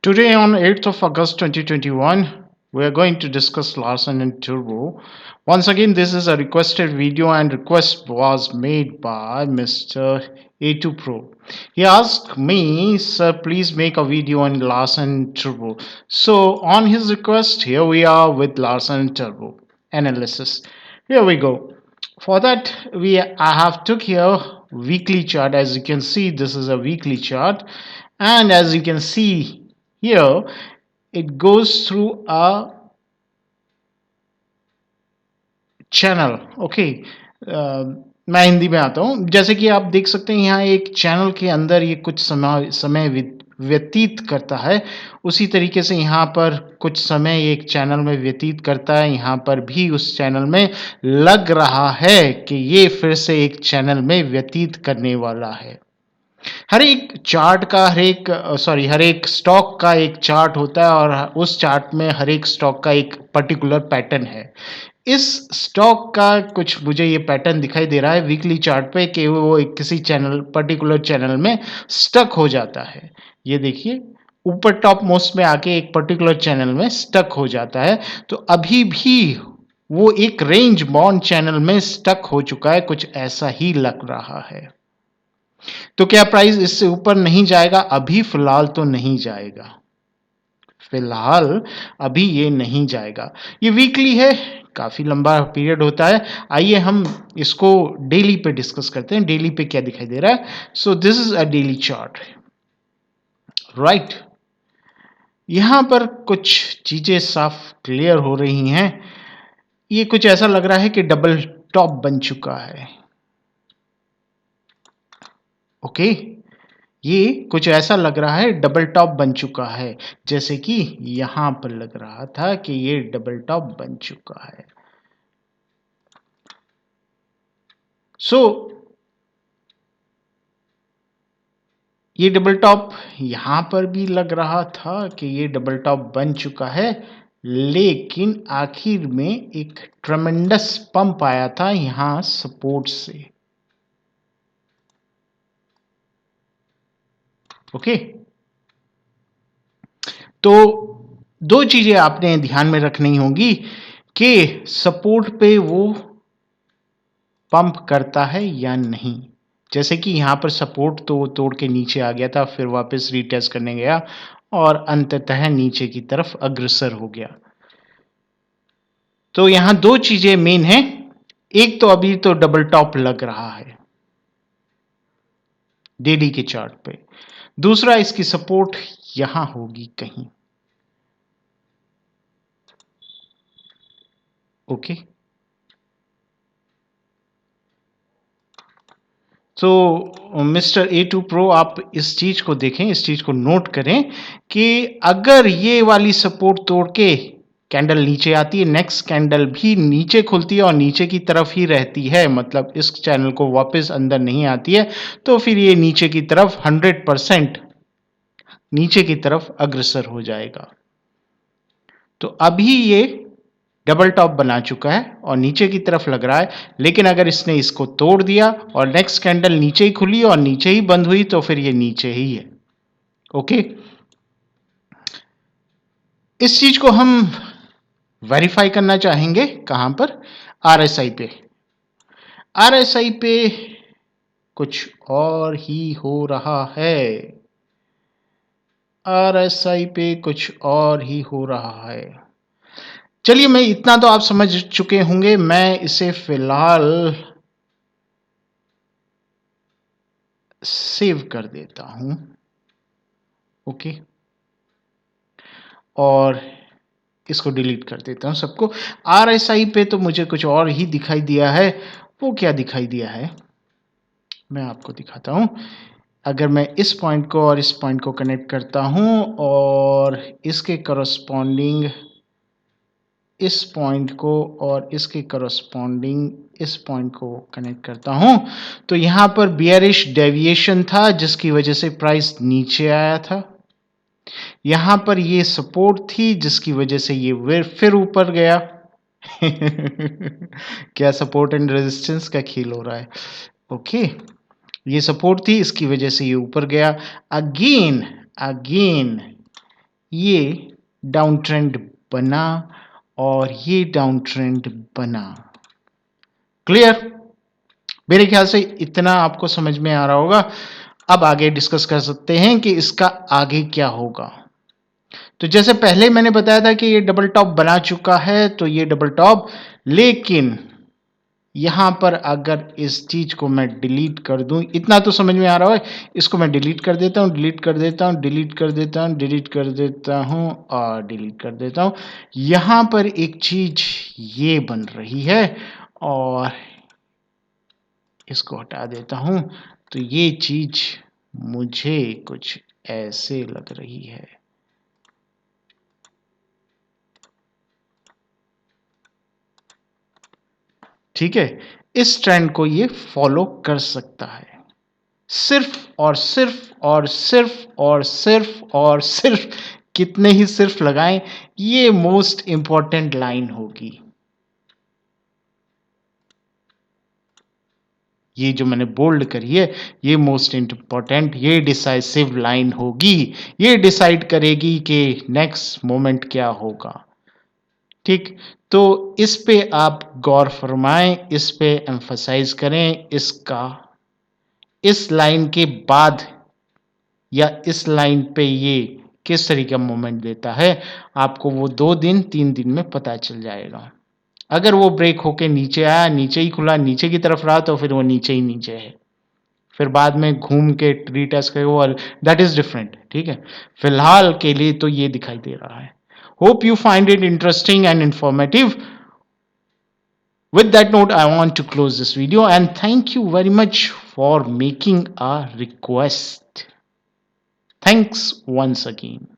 Today, on 8th of August 2021, we are going to discuss Larsen and Turbo. Once again, this is a requested video, and request was made by Mr. A2 Pro. He asked me, sir, please make a video on Larsen and Turbo. So, on his request, here we are with Larsen and Turbo analysis. Here we go. For that, I have took here weekly chart. As you can see, this is a weekly chart, and as you can see here, it goes through a channel okay. मैं हिंदी में आता हूँ। जैसे कि आप देख सकते हैं यहाँ एक चैनल के अंदर ये कुछ समय व्यतीत करता है, उसी तरीके से यहाँ पर कुछ समय एक चैनल में व्यतीत करता है। यहाँ पर भी उस चैनल में लग रहा है कि ये फिर से एक चैनल में व्यतीत करने वाला है। हर एक चार्ट का हर एक स्टॉक का एक चार्ट होता है और उस चार्ट में हर एक स्टॉक का एक पर्टिकुलर पैटर्न है। इस स्टॉक का कुछ मुझे ये पैटर्न दिखाई दे रहा है वीकली चार्ट पे कि वो एक किसी पर्टिकुलर चैनल में स्टक हो जाता है। ये देखिए ऊपर टॉप मोस्ट में आके एक पर्टिकुलर चैनल में स्टक हो जाता है। तो अभी भी वो एक रेंज बाउंड चैनल में स्टक हो चुका है, कुछ ऐसा ही लग रहा है। तो क्या प्राइस इससे ऊपर नहीं जाएगा? अभी फिलहाल तो नहीं जाएगा, फिलहाल अभी ये नहीं जाएगा। ये वीकली है, काफी लंबा पीरियड होता है। आइए हम इसको डेली पे डिस्कस करते हैं, डेली पे क्या दिखाई दे रहा है। So this is a daily chart, right. यहां पर कुछ चीजें साफ क्लियर हो रही हैं। ये कुछ ऐसा लग रहा है कि डबल टॉप बन चुका है, ओके। ये कुछ ऐसा लग रहा है डबल टॉप बन चुका है, जैसे कि यहां पर लग रहा था कि ये डबल टॉप बन चुका है। सो ये डबल टॉप यहां पर भी लग रहा था कि ये डबल टॉप बन चुका है, लेकिन आखिर में एक ट्रेमेंडस पंप आया था यहां सपोर्ट से, ओके। तो दो चीजें आपने ध्यान में रखनी होगी कि सपोर्ट पे वो पंप करता है या नहीं। जैसे कि यहां पर सपोर्ट तो तोड़ के नीचे आ गया था, फिर वापस रीटेस्ट करने गया और अंततः नीचे की तरफ अग्रसर हो गया। तो यहां दो चीजें मेन हैं। एक तो अभी तो डबल टॉप लग रहा है डेली के चार्ट पे, दूसरा इसकी सपोर्ट यहां होगी कहीं, ओके। तो मिस्टर A2 प्रो, आप इस चीज को देखें, इस चीज को नोट करें कि अगर ये वाली सपोर्ट तोड़ के कैंडल नीचे आती है, नेक्स्ट कैंडल भी नीचे खुलती है और नीचे की तरफ ही रहती है, मतलब इस चैनल को वापस अंदर नहीं आती है, तो फिर ये नीचे की तरफ 100% नीचे की तरफ अग्रसर हो जाएगा। तो अभी ये डबल टॉप बना चुका है और नीचे की तरफ लग रहा है, लेकिन अगर इसने इसको तोड़ दिया और नेक्स्ट कैंडल नीचे ही खुली और नीचे ही बंद हुई तो फिर ये नीचे ही है, ओके। इस चीज को हम वेरीफाई करना चाहेंगे कहां पर? आरएसआई पे। आरएसआई पे कुछ और ही हो रहा है, आरएसआई पे कुछ और ही हो रहा है। चलिए, मैं इतना तो आप समझ चुके होंगे, मैं इसे फिलहाल सेव कर देता हूं, ओके, और इसको डिलीट कर देता हूं सबको। आरएसआई पे तो मुझे कुछ और ही दिखाई दिया है। वो क्या दिखाई दिया है मैं आपको दिखाता हूं। अगर मैं इस पॉइंट को और इस पॉइंट को कनेक्ट करता हूं और इसके करस्पॉन्डिंग इस पॉइंट को और इसके करस्पॉन्डिंग इस पॉइंट को कनेक्ट करता हूं, तो यहां पर बियरिश डेविएशन था जिसकी वजह से प्राइस नीचे आया था। यहां पर ये सपोर्ट थी जिसकी वजह से ये फिर ऊपर गया। क्या सपोर्ट एंड रेजिस्टेंस का खेल हो रहा है, ओके। ये सपोर्ट थी, इसकी वजह से ये ऊपर गया। अगेन अगेन ये डाउन ट्रेंड बना और ये डाउन ट्रेंड बना। क्लियर? मेरे ख्याल से इतना आपको समझ में आ रहा होगा। अब आगे डिस्कस कर सकते हैं कि इसका आगे क्या होगा। तो जैसे पहले मैंने बताया था कि ये डबल टॉप बना चुका है, तो ये डबल टॉप, लेकिन यहां पर अगर इस चीज को मैं डिलीट कर दूं, इतना तो समझ में आ रहा है, इसको मैं डिलीट कर देता हूं, डिलीट कर देता हूं, डिलीट कर देता हूं, डिलीट कर देता हूं और डिलीट कर देता हूं। यहां पर एक चीज ये बन रही है और इसको हटा देता हूं, तो ये चीज मुझे कुछ ऐसे लग रही है। ठीक है, इस ट्रेंड को ये फॉलो कर सकता है। सिर्फ और सिर्फ और सिर्फ और सिर्फ और सिर्फ, कितने ही सिर्फ लगाएं, ये मोस्ट इंपॉर्टेंट लाइन होगी। ये जो मैंने बोल्ड करी है, ये मोस्ट इंपॉर्टेंट, ये डिसाइसिव लाइन होगी। ये डिसाइड करेगी कि नेक्स्ट मोमेंट क्या होगा। ठीक, तो इस पे आप गौर फरमाएं, इस पे एम्फसाइज करें। इसका इस लाइन के बाद या इस लाइन पे ये किस तरीके का मोमेंट देता है, आपको वो 2 दिन 3 दिन में पता चल जाएगा। अगर वो ब्रेक होके नीचे आया, नीचे ही खुला, नीचे की तरफ रहा, तो फिर वो नीचे ही नीचे है। फिर बाद में घूम के रीटेस्ट करे वो, दैट इज डिफरेंट। ठीक है, फिलहाल के लिए तो ये दिखाई दे रहा है। Hope you find it interesting and informative. With that note, I want to close this video and thank you very much for making a request. Thanks once again.